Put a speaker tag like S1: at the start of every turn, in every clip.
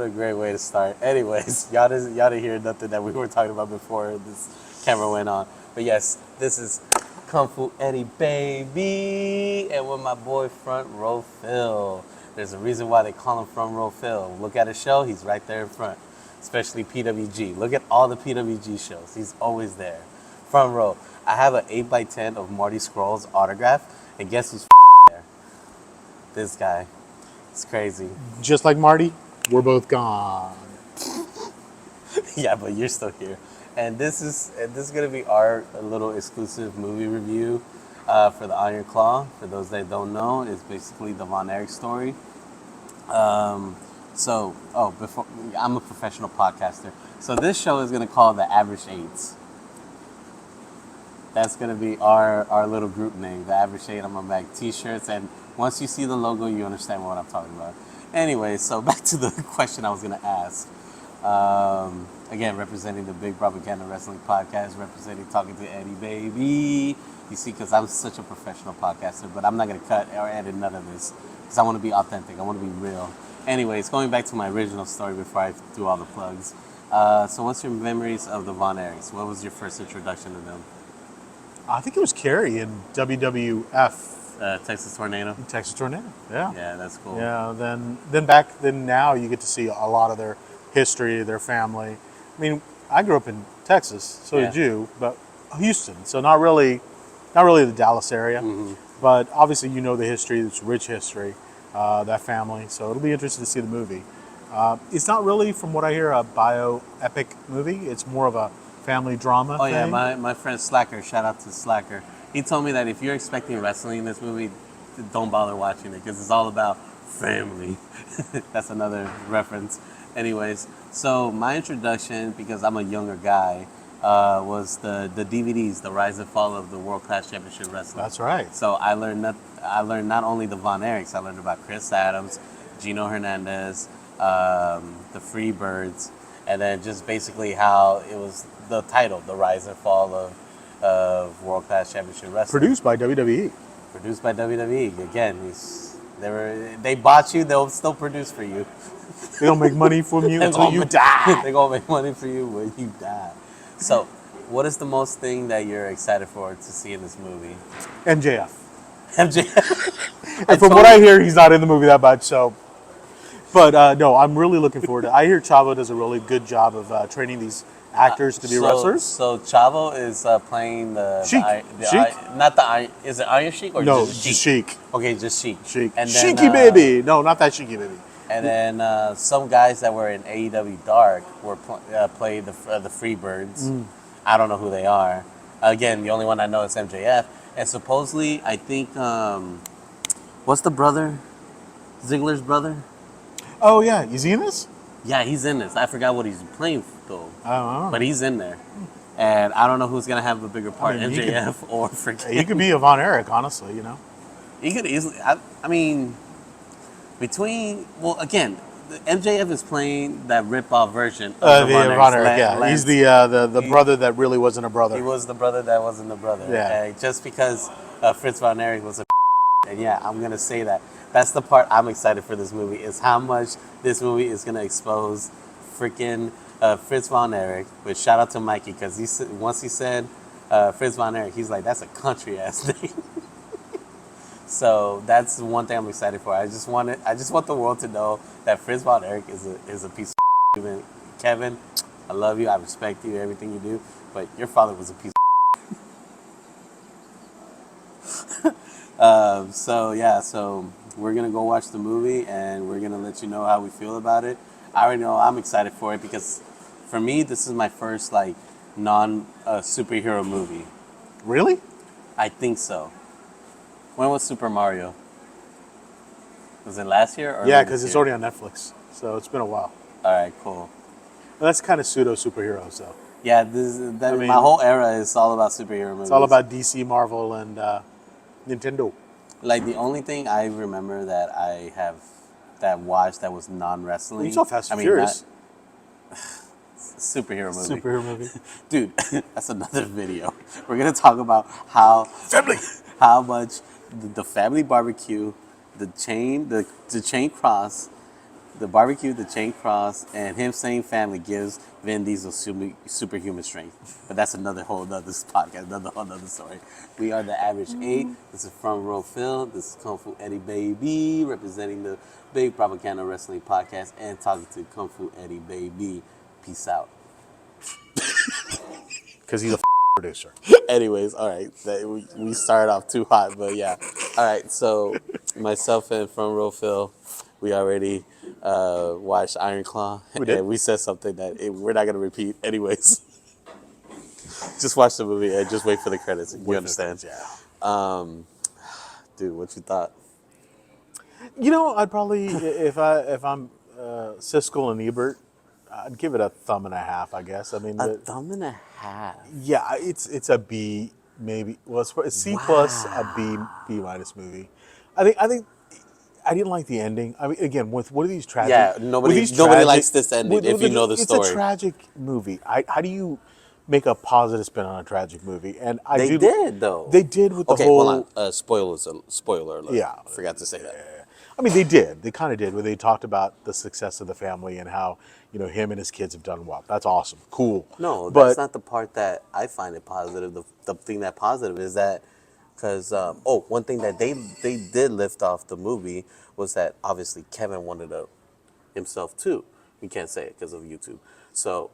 S1: a great way to start. Anyways, y'all didn't hear nothing that we were talking about before this camera went on. But yes, this is Kung Fu Eddie, baby, and with my boy Front Row Phil. There's a reason why they call him Front Row Phil. Look at his show, he's right there in front. Especially PWG. Look at all the PWG shows. He's always there. Front row. I have an 8x10 of Marty Scurll's autograph, and guess who's there? This guy. It's crazy.
S2: Just like Marty, we're both gone.
S1: Yeah, but you're still here. And this is gonna be our little exclusive movie review for the Iron Claw. For those that don't know, it's basically the Von Erich story. Before I'm a professional podcaster, so this show is gonna call the Average Eights. That's gonna be our little group name, the Average Eight. I'm gonna make T-shirts, and once you see the logo, you understand what I'm talking about. Anyway, so back to the question I was gonna ask. Again, representing the Big Propaganda Wrestling Podcast, representing Talking to Eddie, baby. You see, because I'm such a professional podcaster, but I'm not gonna cut or edit none of this because I want to be authentic. I want to be real. Anyways, going back to my original story before I do all the plugs. So what's your memories of the Von Erichs? What was your first introduction to them?
S2: I think it was Kerry in WWF.
S1: Texas Tornado?
S2: Texas Tornado, yeah.
S1: Yeah, that's cool.
S2: Yeah, then now you get to see a lot of their history, their family. I mean, I grew up in Texas, so did you, but Houston, so not really the Dallas area. Mm-hmm. But obviously you know the history, it's rich history, that family, so it'll be interesting to see the movie. It's not really, from what I hear, a bioepic movie. It's more of a family drama thing.
S1: Yeah, my friend Slacker, shout out to Slacker. He told me that if you're expecting wrestling in this movie, don't bother watching it because it's all about family. That's another reference. Anyways, so my introduction, because I'm a younger guy, was the DVDs, The Rise and Fall of the World Class Championship Wrestling.
S2: That's right.
S1: So I learned not only the Von Erichs, I learned about Chris Adams, Gino Hernandez, the Freebirds, and then just basically how it was the title, The Rise and Fall of World Class Championship Wrestling.
S2: Produced by WWE.
S1: Produced by WWE. Again, they bought you, they'll still produce for you.
S2: They don't make money from you until you die.
S1: They're going to make money for you when you die. So, what is the most thing that you're excited for to see in this movie?
S2: MJF.
S1: MJF.
S2: And from what I hear, he's not in the movie that much, so. But no, I'm really looking forward to it. I hear Chavo does a really good job of training these actors to be wrestlers.
S1: So Chavo is playing the
S2: Sheik.
S1: Is it Iron Sheik or just Sheik?
S2: Just Sheik.
S1: Okay, just Sheik.
S2: Sheik.
S1: And then,
S2: Sheiky baby. No, not that Sheiky baby.
S1: And then some guys that were in AEW Dark were played the Freebirds. I don't know who they are. Again, the only one I know is MJF. And supposedly, I think, what's the brother? Ziggler's brother?
S2: Oh, yeah. Is he in this?
S1: Yeah, he's in this. I forgot what he's playing, though.
S2: I don't know.
S1: But he's in there. And I don't know who's going to have a bigger part, MJF or freaking...
S2: He could be a Von Erich, honestly, you know?
S1: He could easily... I mean... Again, MJF is playing that rip-off version of the Von Erich.
S2: Yeah, he's the brother that really wasn't a brother.
S1: He was the brother that wasn't a brother.
S2: Yeah.
S1: Just because Fritz Von Erich was a and yeah, I'm going to say that. That's the part I'm excited for this movie, is how much this movie is going to expose freaking Fritz Von Erich. But shout out to Mikey, because once he said Fritz Von Erich, he's like, that's a country-ass name. So that's one thing I'm excited for. I just want the world to know that Fritz Von Erich is a piece of shit. Kevin, I love you. I respect you, everything you do. But your father was a piece of So we're going to go watch the movie, and we're going to let you know how we feel about it. I already know I'm excited for it because for me, this is my first non-superhero movie.
S2: Really?
S1: I think so. When was Super Mario? Was it last year?
S2: Yeah, because it's already on Netflix, so it's been a while.
S1: All right, cool.
S2: Well, that's kind of pseudo superheroes, though.
S1: Yeah, my whole era is all about superhero movies.
S2: It's all about DC, Marvel, and Nintendo.
S1: Like, the only thing I remember that I have watched that was non-wrestling.
S2: You saw Fast and Furious.
S1: Superhero movie.
S2: Superhero movie.
S1: Dude, that's another video. We're going to talk about how much the family barbecue, the chain cross, The barbecue, the chain cross, and him saying family gives Vin Diesel superhuman strength. But that's another whole nother podcast, another whole nother story. We are the Average Eight. This is Front Row Phil. This is Kung Fu Eddie Baby, representing the Big Propaganda Wrestling Podcast and talking to Kung Fu Eddie Baby. Peace out.
S2: Because he's a producer.
S1: Anyways, all right. We started off too hot, but yeah. All right, so myself and Front Row Phil, we already watched Iron Claw.
S2: We did.
S1: And we said something that we're not going to repeat. Anyways, just watch the movie and just wait for the credits. You understand?
S2: Yeah.
S1: Dude, what you thought?
S2: You know, I'd probably, if I'm Siskel and Ebert, I'd give it a thumb and a half, I guess. I mean,
S1: A thumb and a half.
S2: yeah, it's a B, maybe. Well, it's a C plus, a B minus movie. I think I didn't like the ending. I mean, again, with what are these tragic?
S1: Yeah, nobody likes this ending if you know the story.
S2: It's a tragic movie. How do you make a positive spin on a tragic movie? And
S1: They did, though.
S2: They did with the
S1: Okay,
S2: whole.
S1: hold on. Spoiler alert.
S2: Yeah.
S1: Forgot to say that.
S2: I mean, they did. They kind of did, where they talked about the success of the family and how, you know, him and his kids have done well. That's awesome. Cool.
S1: No,
S2: but
S1: that's not the part that I find it positive. The thing that positive is that, because, one thing that they did lift off the movie was that obviously Kevin wanted himself too. We can't say it because of YouTube. So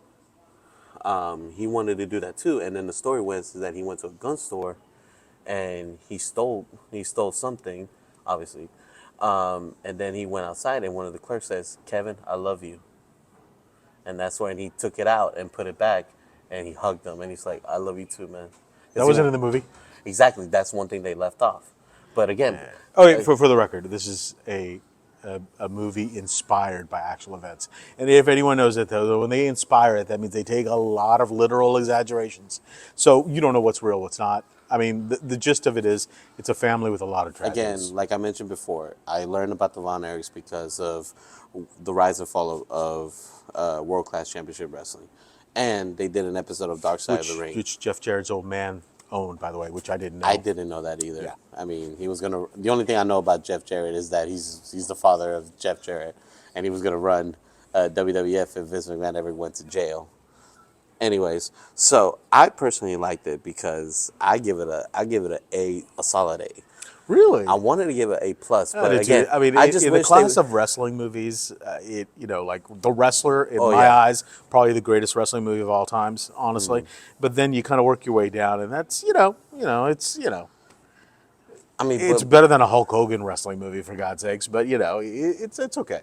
S1: he wanted to do that too. And then the story was that he went to a gun store and he stole something, obviously. And then he went outside and one of the clerks says, "Kevin, I love you." And that's when he took it out and put it back and he hugged him and he's like, "I love you too, man."
S2: that wasn't in the movie.
S1: Exactly. That's one thing they left off. But again,
S2: Okay, for the record, this is a movie inspired by actual events. And if anyone knows it, though, when they inspire it, that means they take a lot of literal exaggerations. So you don't know what's real, what's not. I mean, the gist of it is it's a family with a lot of tragedies.
S1: again, like I mentioned before, I learned about the Von Erichs because of the rise and fall of World Class Championship Wrestling. And they did an episode of Dark Side of the Ring.
S2: Which Jeff Jarrett's old man owned, by the way, which I didn't know.
S1: I didn't know that either.
S2: Yeah.
S1: I mean, he was gonna. The only thing I know about Jeff Jarrett is that he's the father of Jeff Jarrett, and he was gonna run WWF if Vince McMahon ever went to jail. Anyways, so I personally liked it because I give it a solid A.
S2: Really?
S1: I wanted to give it A plus, but
S2: did
S1: again,
S2: too. I mean,
S1: I just
S2: in the
S1: wish
S2: class
S1: they,
S2: of wrestling movies, like The Wrestler, in
S1: Oh,
S2: my
S1: yeah.
S2: eyes, probably the greatest wrestling movie of all times, honestly. But then you kind of work your way down, and that's
S1: I mean,
S2: it's
S1: but,
S2: better than a Hulk Hogan wrestling movie, for God's sakes. But it's okay.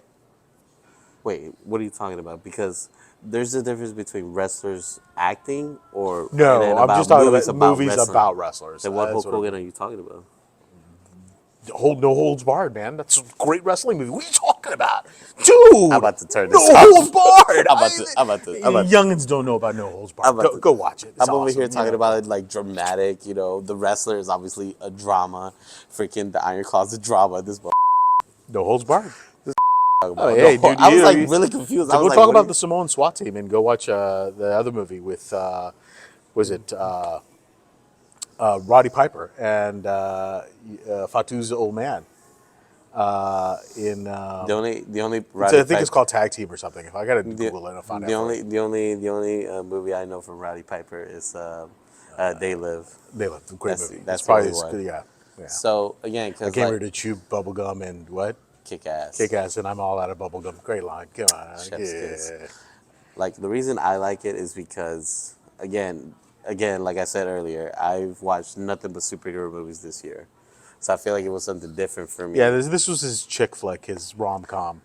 S1: wait, what are you talking about? Because there's a difference between wrestlers acting or
S2: No,
S1: and then
S2: I'm just talking about movies
S1: wrestling.
S2: about wrestlers.
S1: Then what
S2: That's
S1: Hulk Hogan are you talking about?
S2: No Holds Barred, man. That's a great wrestling movie. What are you talking about, dude?
S1: I'm about to turn this
S2: No
S1: off.
S2: Holds Barred.
S1: I'm about to.
S2: Youngins don't know about No Holds Barred. Go watch it. It's
S1: I'm over
S2: awesome.
S1: here talking about it like dramatic. The wrestler is obviously a drama. Freaking the Iron Claw's a drama. This
S2: No Holds Barred.
S1: about.
S2: Hey,
S1: No,
S2: dude,
S1: I was
S2: you-
S1: like
S2: you-
S1: really confused.
S2: So
S1: I was
S2: we'll
S1: like,
S2: talk
S1: what
S2: about
S1: are
S2: the Samoan SWAT team and go watch the other movie with Roddy Piper and Fatu's old man.
S1: the only
S2: I
S1: Roddy
S2: think it's
S1: Piper-
S2: called Tag Team or something. If I gotta Google it, I'll find out.
S1: the only movie I know from Roddy Piper is They Live.
S2: They left a great
S1: That's-
S2: movie.
S1: that's
S2: It's probably
S1: the only one.
S2: yeah.
S1: So again,
S2: I
S1: because
S2: came here to chew bubblegum and what?
S1: kick ass.
S2: Kick ass, and I'm all out of bubblegum. Great line. Come on.
S1: Chef's
S2: Yeah.
S1: kiss. Like the reason I like it is because again, like I said earlier, I've watched nothing but superhero movies this year, so I feel like it was something different for me.
S2: Yeah, this was his chick flick, his rom com.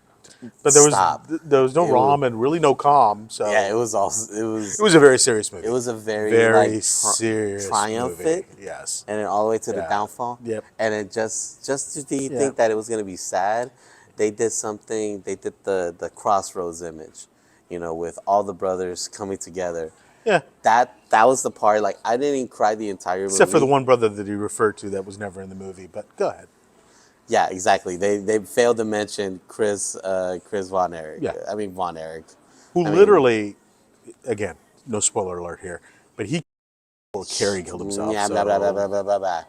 S2: But there was
S1: Stop.
S2: there was no
S1: It
S2: rom and really no com. So
S1: Yeah, it was also
S2: it was a very serious movie.
S1: it was a very like,
S2: serious
S1: triumphant,
S2: movie. Yes.
S1: and then all the way to the
S2: Yeah.
S1: downfall.
S2: Yep.
S1: And it just do you
S2: Yeah.
S1: think that it was gonna be sad? They did something. They did the crossroads image, with all the brothers coming together.
S2: Yeah.
S1: That was the part. Like I didn't even cry the entire movie.
S2: Except for the one brother that he referred to that was never in the movie. But go ahead.
S1: Yeah, exactly. They failed to mention Chris Von Erich.
S2: Yeah.
S1: I mean Von Erich.
S2: Who
S1: I mean-
S2: literally, again, no spoiler alert here, but he Carrie killed himself.
S1: Yeah,
S2: so
S1: blah blah blah blah blah blah blah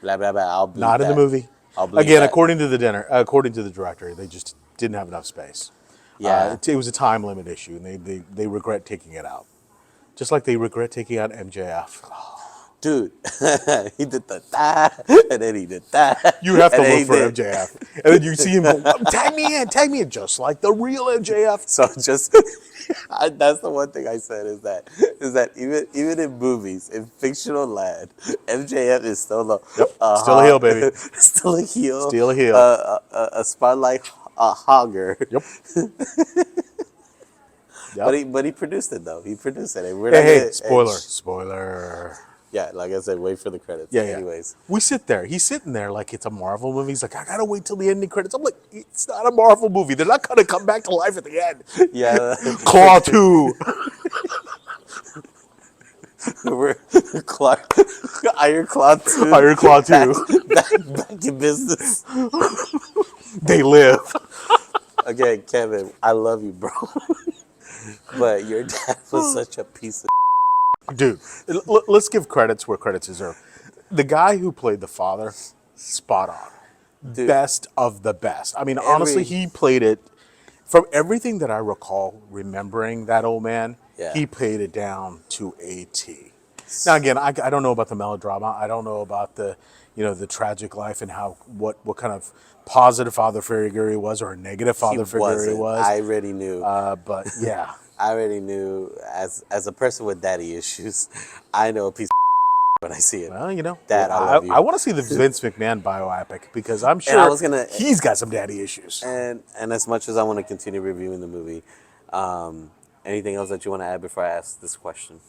S1: blah blah blah. I'll
S2: not in the
S1: that.
S2: movie.
S1: I'll believe
S2: Again,
S1: that.
S2: according to the director, they just didn't have enough space.
S1: Yeah.
S2: It was a time limit issue, and they regret taking it out. Just like they regret taking out MJF.
S1: Dude, he did the that, and then he did that,
S2: You have to
S1: and then
S2: look
S1: he
S2: for
S1: did.
S2: MJF. And then you see him go, tag me in, just like the real MJF.
S1: So just that's the one thing I said is that even in movies, in fictional land, MJF is still
S2: Yep, still a heel, baby.
S1: still a heel,
S2: Still a heel.
S1: a spotlight hogger.
S2: Yep.
S1: But
S2: Yep.
S1: he produced it though. He produced it, and we're not
S2: Hey,
S1: gonna.
S2: spoiler.
S1: Yeah, like I said, wait for the credits.
S2: Yeah.
S1: Anyways,
S2: We sit there. He's sitting there like it's a Marvel movie. He's like, I gotta wait till the ending credits. I'm like, it's not a Marvel movie. They're not gonna come back to life at the end.
S1: yeah,
S2: Claw 2.
S1: we're Clark, Iron Claw 2,
S2: Iron Claw 2.
S1: back in business.
S2: They live.
S1: Again, Kevin, I love you, bro. But your dad was such a piece of.
S2: Dude, let's give credits where credits deserve. The guy who played the father, spot on.
S1: Dude,
S2: Best of the best. I mean, honestly, he played it, from everything that I recall remembering that old man,
S1: Yeah.
S2: he played it down to a T. Now, again, I don't know about the melodrama. I don't know about the tragic life and what kind of positive father figure he was or a negative father figure he
S1: wasn't.
S2: was.
S1: I already knew.
S2: But yeah.
S1: I already knew. As a person with daddy issues, I know a piece of when I see it.
S2: Well,
S1: Dad, I love you.
S2: I want to see the Vince McMahon bioepic because I'm sure he's got some daddy issues.
S1: And as much as I want to continue reviewing the movie, anything else that you want to add before I ask this question?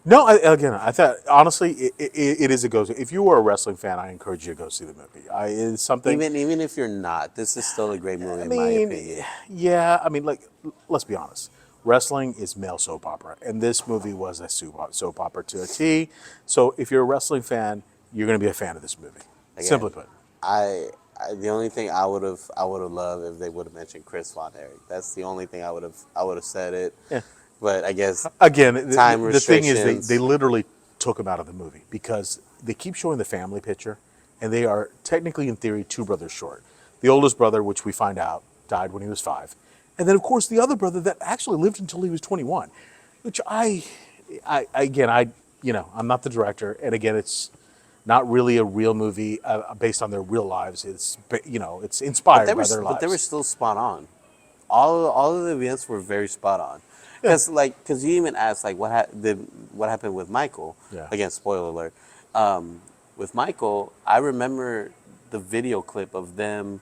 S2: No, I thought honestly, it is a go. If you are a wrestling fan, I encourage you to go see the movie. It's something.
S1: Even if you're not, this is still a great movie in my opinion.
S2: Yeah, I mean, like, let's be honest. Wrestling is male soap opera, and this movie was a soap opera to a T. So if you're a wrestling fan, you're going to be a fan of this movie.
S1: Again,
S2: Simply put.
S1: The only thing I would have loved if they would have mentioned Chris Von Erich. That's the only thing I would have said it.
S2: Yeah.
S1: But I guess
S2: Again,
S1: time
S2: the thing is,
S1: restrictions.
S2: they literally took him out of the movie because they keep showing the family picture, and they are technically, in theory, two brothers short. The oldest brother, which we find out, died when he was 5. And then, of course, the other brother that actually lived until he was 21, which I'm not the director. And again, it's not really a real movie based on their real lives. It's inspired by their lives.
S1: But they were still spot on. All of the events were very spot on. Because you even asked what happened with Michael.
S2: Yeah.
S1: Again, spoiler alert. With Michael, I remember the video clip of them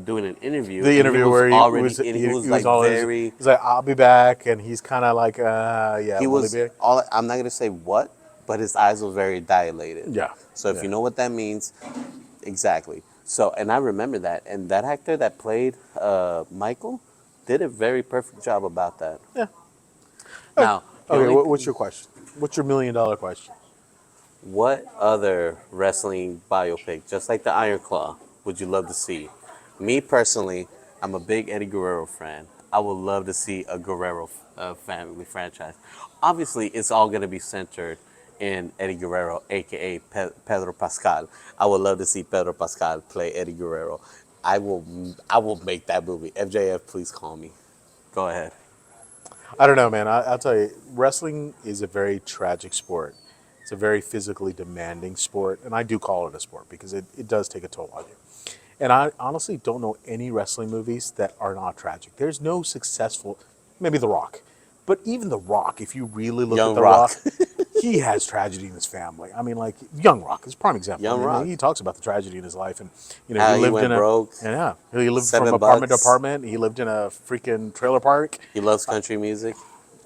S1: doing an interview.
S2: The interview where
S1: he was like,
S2: I'll be back, and he's kind of like, yeah.
S1: He was
S2: be back?
S1: I'm not gonna say what, but his eyes were very dilated.
S2: Yeah.
S1: So if you know what that means, exactly. So, and I remember that, and that actor that played Michael did a very perfect job about that.
S2: Yeah.
S1: Now,
S2: Okay, what's your question? What's your $1 million question?
S1: what other wrestling biopic, just like the Iron Claw, would you love to see? Me personally, I'm a big Eddie Guerrero fan. I would love to see a Guerrero family franchise. Obviously, it's all going to be centered in Eddie Guerrero, aka Pedro Pascal. I would love to see Pedro Pascal play Eddie Guerrero. I will make that movie. FJF, please call me. Go ahead.
S2: I don't know, man. I'll tell you, wrestling is a very tragic sport. It's a very physically demanding sport, and I do call it a sport because it does take a toll on you. And I honestly don't know any wrestling movies that are not tragic. There's no successful, maybe The Rock, but even The Rock, if you really look at The Rock, he has tragedy in his family. I mean, like Young Rock is a prime example.
S1: Rock.
S2: He talks about the tragedy in his life, and
S1: he lived
S2: broke. Yeah, he lived from apartment to apartment. He lived in a freaking trailer park.
S1: He loves country music.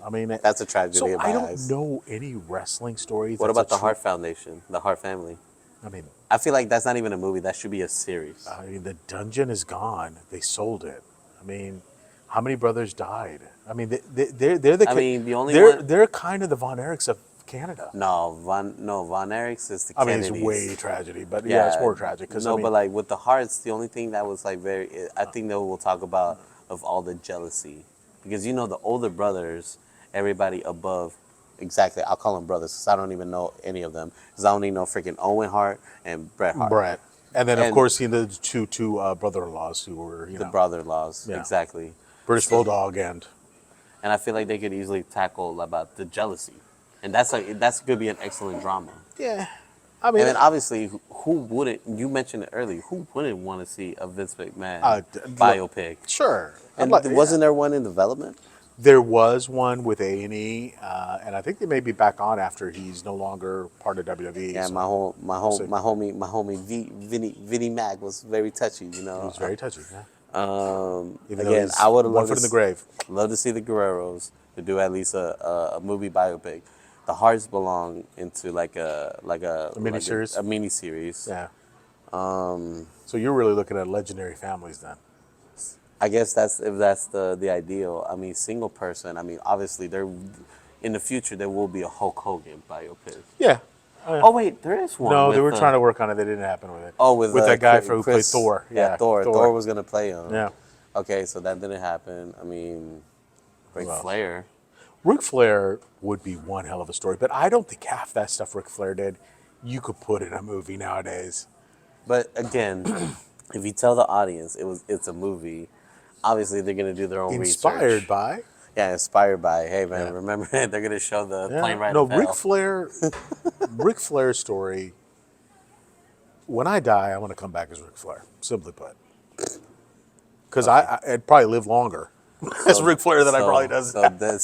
S2: I mean,
S1: that's a tragedy.
S2: So
S1: in my
S2: I don't
S1: eyes.
S2: know any wrestling stories.
S1: What about the Hart Foundation, the Hart family?
S2: I mean,
S1: I feel like that's not even a movie. That should be a series.
S2: I mean, the dungeon is gone. They sold it. I mean, how many brothers died? I mean, they're the.
S1: I mean, the only
S2: they're kind of the Von Erichs of Canada.
S1: No, Von Erichs is the Kennedys.
S2: I mean, it's way tragedy, but yeah, it's more tragic.
S1: But like with the Harts, the only thing that was like I think that we'll talk about of all the jealousy, because the older brothers, everybody above. Exactly, I'll call them brothers because I don't even know any of them. Because I only know freaking Owen Hart and Bret Hart.
S2: And then of course the two brother-in-laws who were
S1: the brother-in-laws.
S2: Yeah.
S1: Exactly.
S2: British Bulldog and
S1: And I feel like they could easily tackle about the jealousy, and that's going to be an excellent drama.
S2: yeah. I mean,
S1: And then obviously, who wouldn't? You mentioned it earlier. Who wouldn't want to see a Vince McMahon
S2: look,
S1: biopic?
S2: sure.
S1: And
S2: Yeah.
S1: wasn't there one in development?
S2: There was one with A&E, and I think they may be back on after he's no longer part of WWE.
S1: Yeah,
S2: so
S1: my homie Vinny Mac was very touchy. You
S2: he
S1: know,
S2: was very touchy. Yeah. Even though
S1: again,
S2: he's
S1: I would have
S2: one
S1: loved
S2: foot in the grave.
S1: love to see the Guerreros to do at least a movie biopic. The Hearts belong into like a
S2: miniseries?
S1: a mini series.
S2: Yeah. So you're really looking at legendary families then.
S1: I guess that's if that's the ideal. I mean, single person. I mean, obviously there in the future there will be a Hulk Hogan biopic.
S2: Yeah.
S1: Oh wait, there is one.
S2: No,
S1: with,
S2: they were trying to work on it. They didn't happen with it.
S1: Oh,
S2: with that guy who played
S1: Chris,
S2: Thor.
S1: Yeah, Thor. Thor was gonna play him.
S2: Yeah.
S1: Okay, so that didn't happen. I mean, Ric Flair.
S2: Ric Flair would be one hell of a story, but I don't think half that stuff Ric Flair did you could put in a movie nowadays.
S1: But again, if you tell the audience it's a movie, obviously they're gonna do their own
S2: Inspired
S1: research.
S2: by.
S1: Yeah, inspired by. Hey man,
S2: Yeah.
S1: remember they're gonna show the plane ride.
S2: No,
S1: of hell.
S2: Ric Flair's story. When I die, I want to come back as Ric Flair. Simply put, because I'd probably live longer as Ric Flair than I probably does.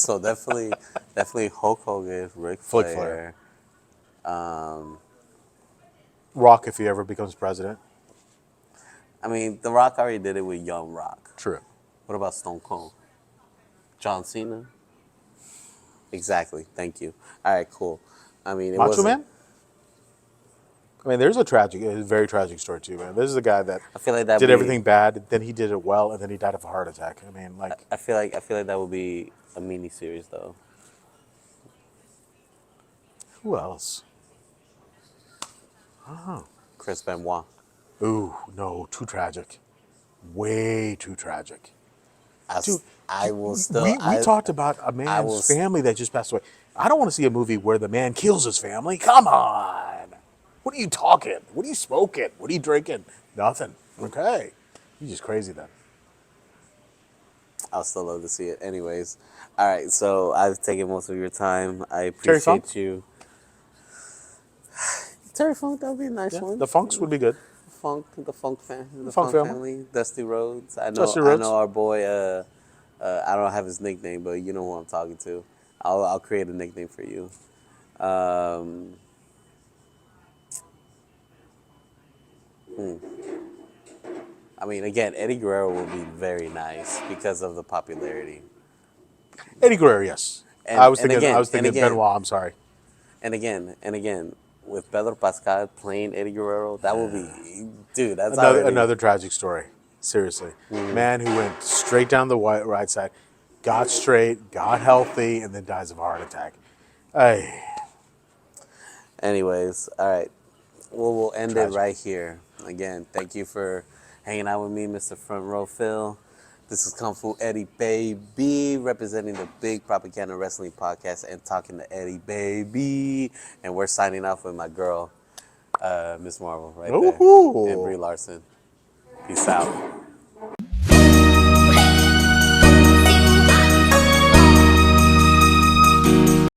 S1: So definitely Hulk Hogan, Ric Flair.
S2: Rock, if he ever becomes president.
S1: I mean, The Rock already did it with Young Rock.
S2: True.
S1: What about Stone Cold? John Cena? Exactly. Thank you. All right, cool. I mean,
S2: Macho Man? I mean, there's a very tragic story too, man. This is a guy that
S1: I feel like that
S2: did everything bad, then he did it well, and then he died of a heart attack. I mean, like
S1: I feel like that would be a mini series though.
S2: who else?
S1: Chris Benoit.
S2: Ooh, no, too tragic, way too tragic. Dude,
S1: I will still.
S2: We talked about a man's family that just passed away. I don't want to see a movie where the man kills his family. Come on. What are you talking? What are you smoking? What are you drinking? Nothing. Okay. You're just crazy then.
S1: I'll still love to see it. Anyways, all right. So I've taken most of your time. I
S2: Terry Funk?
S1: appreciate you. Terry Funk, that would be a nice one.
S2: The Funks would be good.
S1: The Funk family,
S2: Funk
S1: family, Dusty Rhodes. I know our boy. I don't have his nickname, but you know who I'm talking to. I'll create a nickname for you. I mean, again, Eddie Guerrero will be very nice because of the popularity.
S2: Eddie Guerrero, yes. I was thinking Benoit. I'm sorry.
S1: And again, with Pedro Pascal playing Eddie Guerrero, that will be, dude. That's
S2: another tragic story. Seriously, man who went straight down the right side, got straight, got healthy, and then dies of a heart attack. Hey.
S1: Anyways, all right. Well, we'll end it right here. Again, thank you for hanging out with me, Mr. Front Row Phil. This is Kung Fu Eddie Baby, representing the Big Propaganda Wrestling Podcast and talking to Eddie Baby. And we're signing off with my girl, Miss Marvel, right there. And Brie Larson. Peace out.